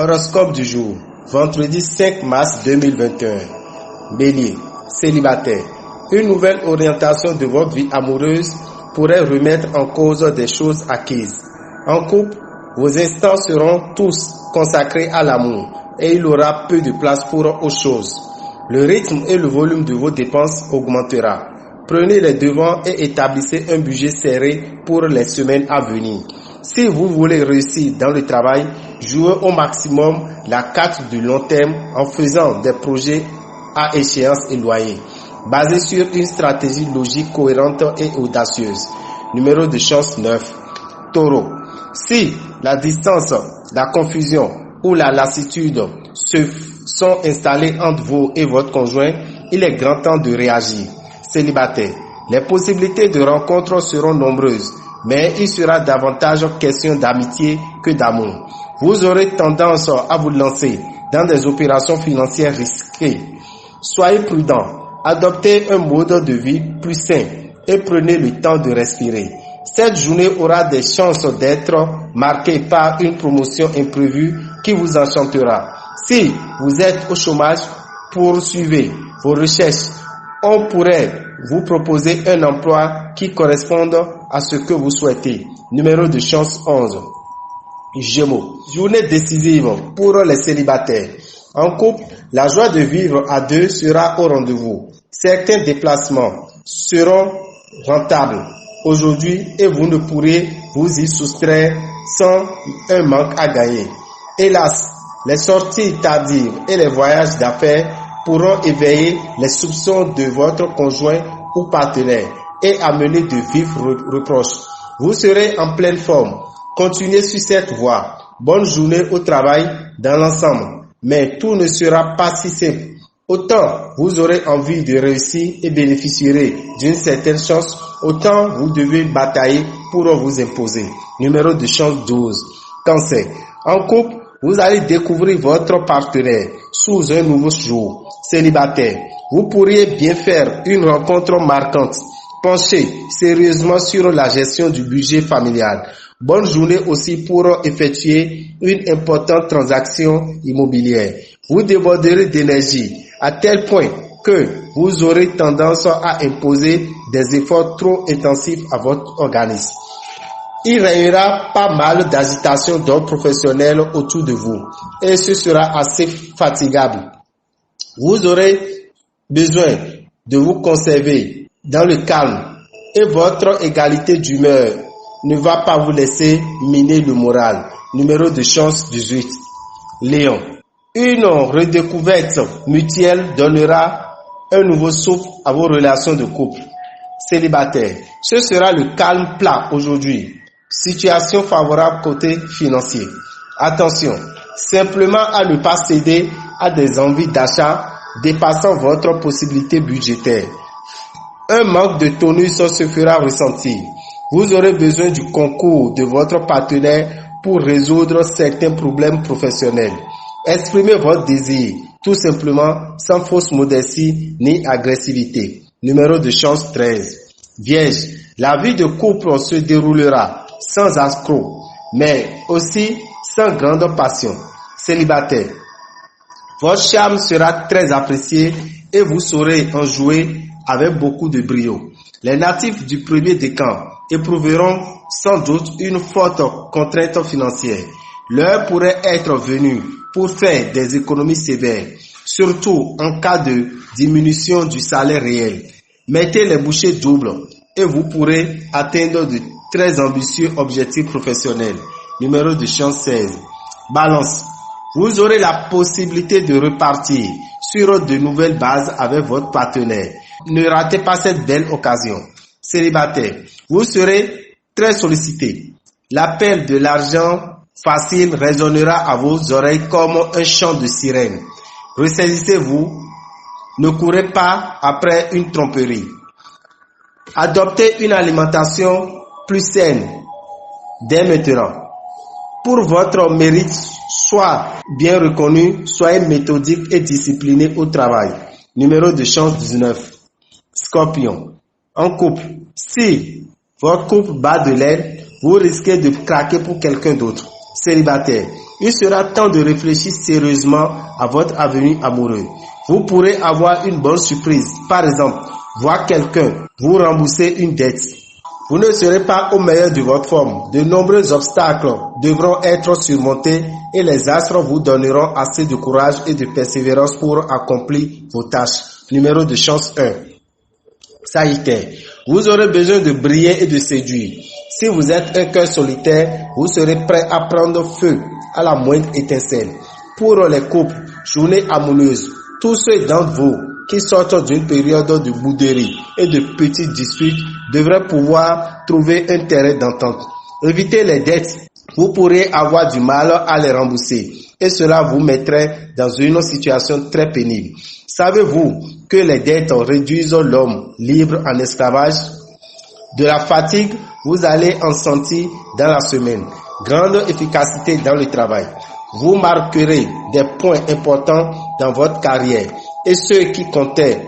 Horoscope du jour, vendredi 5 mars 2021. Bélier, célibataire. Une nouvelle orientation de votre vie amoureuse pourrait remettre en cause des choses acquises. En couple, vos instants seront tous consacrés à l'amour et il aura peu de place pour autre chose. Le rythme et le volume de vos dépenses augmentera. Prenez les devants et établissez un budget serré pour les semaines à venir. Si vous voulez réussir dans le travail, jouez au maximum la carte du long terme en faisant des projets à échéance éloignée, basés sur une stratégie logique cohérente et audacieuse. Numéro de chance 9. Taureau. Si la distance, la confusion ou la lassitude se sont installés entre vous et votre conjoint, il est grand temps de réagir. Célibataire. Les possibilités de rencontre seront nombreuses, mais il sera davantage question d'amitié que d'amour. Vous aurez tendance à vous lancer dans des opérations financières risquées. Soyez prudent, adoptez un mode de vie plus sain et prenez le temps de respirer. Cette journée aura des chances d'être marquée par une promotion imprévue qui vous enchantera. Si vous êtes au chômage, poursuivez vos recherches. On pourrait vous proposer un emploi qui corresponde à ce que vous souhaitez. Numéro de chance 11. Gémeaux. Journée décisive pour les célibataires. En couple, la joie de vivre à deux sera au rendez-vous. Certains déplacements seront rentables aujourd'hui et vous ne pourrez vous y soustraire sans un manque à gagner. Hélas, les sorties tardives et les voyages d'affaires pourront éveiller les soupçons de votre conjoint ou partenaire et amener de vifs reproches. Vous serez en pleine forme. Continuez sur cette voie. Bonne journée au travail dans l'ensemble. Mais tout ne sera pas si simple. Autant vous aurez envie de réussir et bénéficierez d'une certaine chance, autant vous devez batailler pour vous imposer. Numéro de chance 12. Cancer. En couple, vous allez découvrir votre partenaire sous un nouveau jour. Célibataire, vous pourriez bien faire une rencontre marquante. Penchez sérieusement sur la gestion du budget familial. Bonne journée aussi pour effectuer une importante transaction immobilière. Vous déborderez d'énergie à tel point que vous aurez tendance à imposer des efforts trop intensifs à votre organisme. Il régnera pas mal d'agitation d'ordre professionnel autour de vous et ce sera assez fatigable. Vous aurez besoin de vous conserver dans le calme et votre égalité d'humeur ne va pas vous laisser miner le moral. Numéro de chance 18. Lion. Une redécouverte mutuelle donnera un nouveau souffle à vos relations de couple. Célibataire. Ce sera le calme plat aujourd'hui. Situation favorable côté financier. Attention, simplement à ne pas céder à des envies d'achat dépassant votre possibilité budgétaire. Un manque de tonus se fera ressentir. Vous aurez besoin du concours de votre partenaire pour résoudre certains problèmes professionnels. Exprimez votre désir, tout simplement, sans fausse modestie ni agressivité. Numéro de chance 13. Vierge, la vie de couple se déroulera sans accroc, mais aussi sans grande passion. Célibataire, votre charme sera très apprécié et vous saurez en jouer avec beaucoup de brio. Les natifs du premier décan éprouveront sans doute une forte contrainte financière. L'heure pourrait être venue pour faire des économies sévères, surtout en cas de diminution du salaire réel. Mettez les bouchées doubles et vous pourrez atteindre de très ambitieux objectifs professionnels. Numéro de chance 16. Balance. Vous aurez la possibilité de repartir sur de nouvelles bases avec votre partenaire. Ne ratez pas cette belle occasion. Célibataire, vous serez très sollicité. L'appel de l'argent facile résonnera à vos oreilles comme un chant de sirène. Ressaisissez-vous, ne courez pas après une tromperie. Adoptez une alimentation plus saine dès maintenant. Pour votre mérite soit bien reconnu, soyez méthodique et discipliné au travail. Numéro de chance 19. Scorpion. En couple, si votre couple bat de l'aile, vous risquez de craquer pour quelqu'un d'autre. Célibataire, Il sera temps de réfléchir sérieusement à votre avenir amoureux. Vous pourrez avoir une bonne surprise. Par exemple, voir quelqu'un vous rembourser une dette. Vous ne serez pas au meilleur de votre forme. De nombreux obstacles devront être surmontés et les astres vous donneront assez de courage et de persévérance pour accomplir vos tâches. Numéro de chance 1. Sagittaire. Vous aurez besoin de briller et de séduire. Si vous êtes un cœur solitaire, vous serez prêt à prendre feu à la moindre étincelle. Pour les couples, journée amoureuse, tous ceux d'entre vous qui sortent d'une période de bouderie et de petites disputes devraient pouvoir trouver un terrain d'entente. Évitez les dettes. Vous pourrez avoir du mal à les rembourser et cela vous mettrait dans une situation très pénible. Savez-vous que les dettes réduisent l'homme libre en esclavage? De la fatigue, vous allez en sentir dans la semaine. Grande efficacité dans le travail. Vous marquerez des points importants dans votre carrière et ceux qui comptaient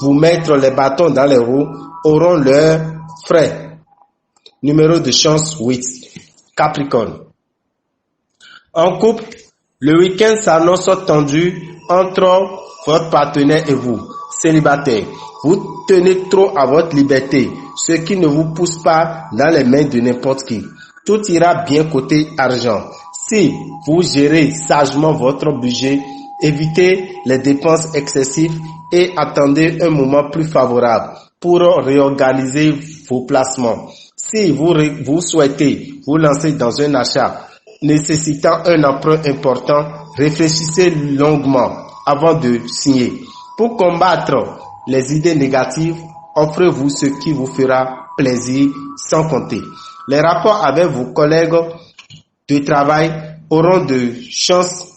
vous mettre les bâtons dans les roues auront leurs frais. Numéro de chance 8. Capricorne. En couple, le week-end s'annonce tendu entre votre partenaire et vous. Célibataire, vous tenez trop à votre liberté, ce qui ne vous pousse pas dans les mains de n'importe qui. Tout ira bien côté argent. Si vous gérez sagement votre budget, évitez les dépenses excessives et attendez un moment plus favorable pour réorganiser vos placements. Si vous souhaitez vous lancer dans un achat nécessitant un emprunt important, réfléchissez longuement avant de signer. Pour combattre les idées négatives, offrez-vous ce qui vous fera plaisir sans compter. Les rapports avec vos collègues de travail auront de chances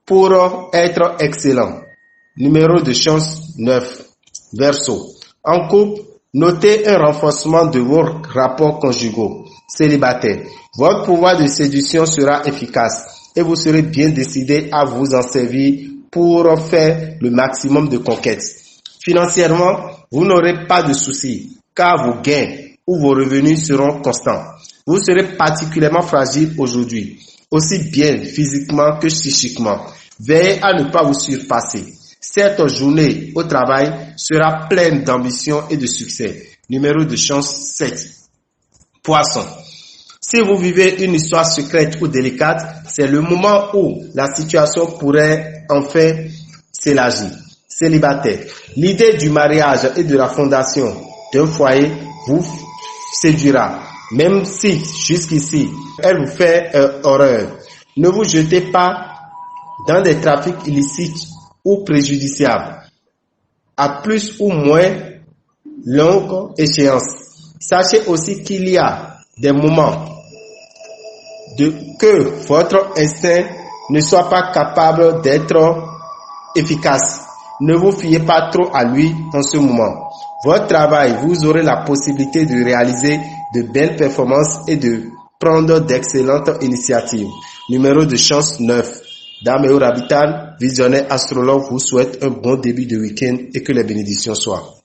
pour être excellents. Numéro de chance 9. Verseau. En couple, notez un renforcement de vos rapports conjugaux. Célibataire, votre pouvoir de séduction sera efficace et vous serez bien décidé à vous en servir pour faire le maximum de conquêtes. Financièrement, vous n'aurez pas de soucis car vos gains ou vos revenus seront constants. Vous serez particulièrement fragile aujourd'hui, aussi bien physiquement que psychiquement. Veillez à ne pas vous surpasser. Cette journée au travail sera pleine d'ambition et de succès. Numéro de chance 7. Poisson. Si vous vivez une histoire secrète ou délicate, c'est le moment où la situation pourrait enfin s'élargir. Célibataire. L'idée du mariage et de la fondation d'un foyer vous séduira, même si jusqu'ici elle vous fait horreur. Ne vous jetez pas dans des trafics illicites ou préjudiciables à plus ou moins longue échéance. Sachez aussi qu'il y a des moments que votre instinct ne soit pas capable d'être efficace. Ne vous fiez pas trop à lui en ce moment. Votre travail, vous aurez la possibilité de réaliser de belles performances et de prendre d'excellentes initiatives. Numéro de chance 9. Dame et Orabital, visionnaire astrologue vous souhaite un bon début de week-end et que les bénédictions soient.